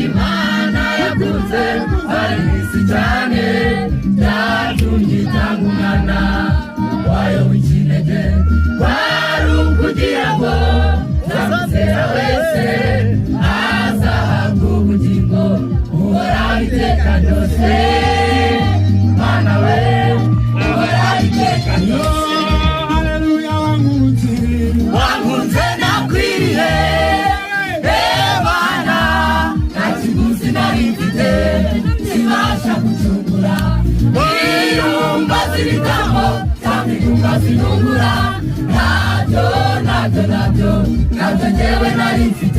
Imana yakunze ari isi cyane byatumye itanga umwana wayo w'ikinege wari ukugira ngo uzamwizera wese azahabwa ubugingo buhoraho iteka ryose. Mana we uhoraho iteka ryose. Haleluya. Wankunze nakwiriye zibitamo cyangwa intumba zinungura nabyo njyewe nari mfite.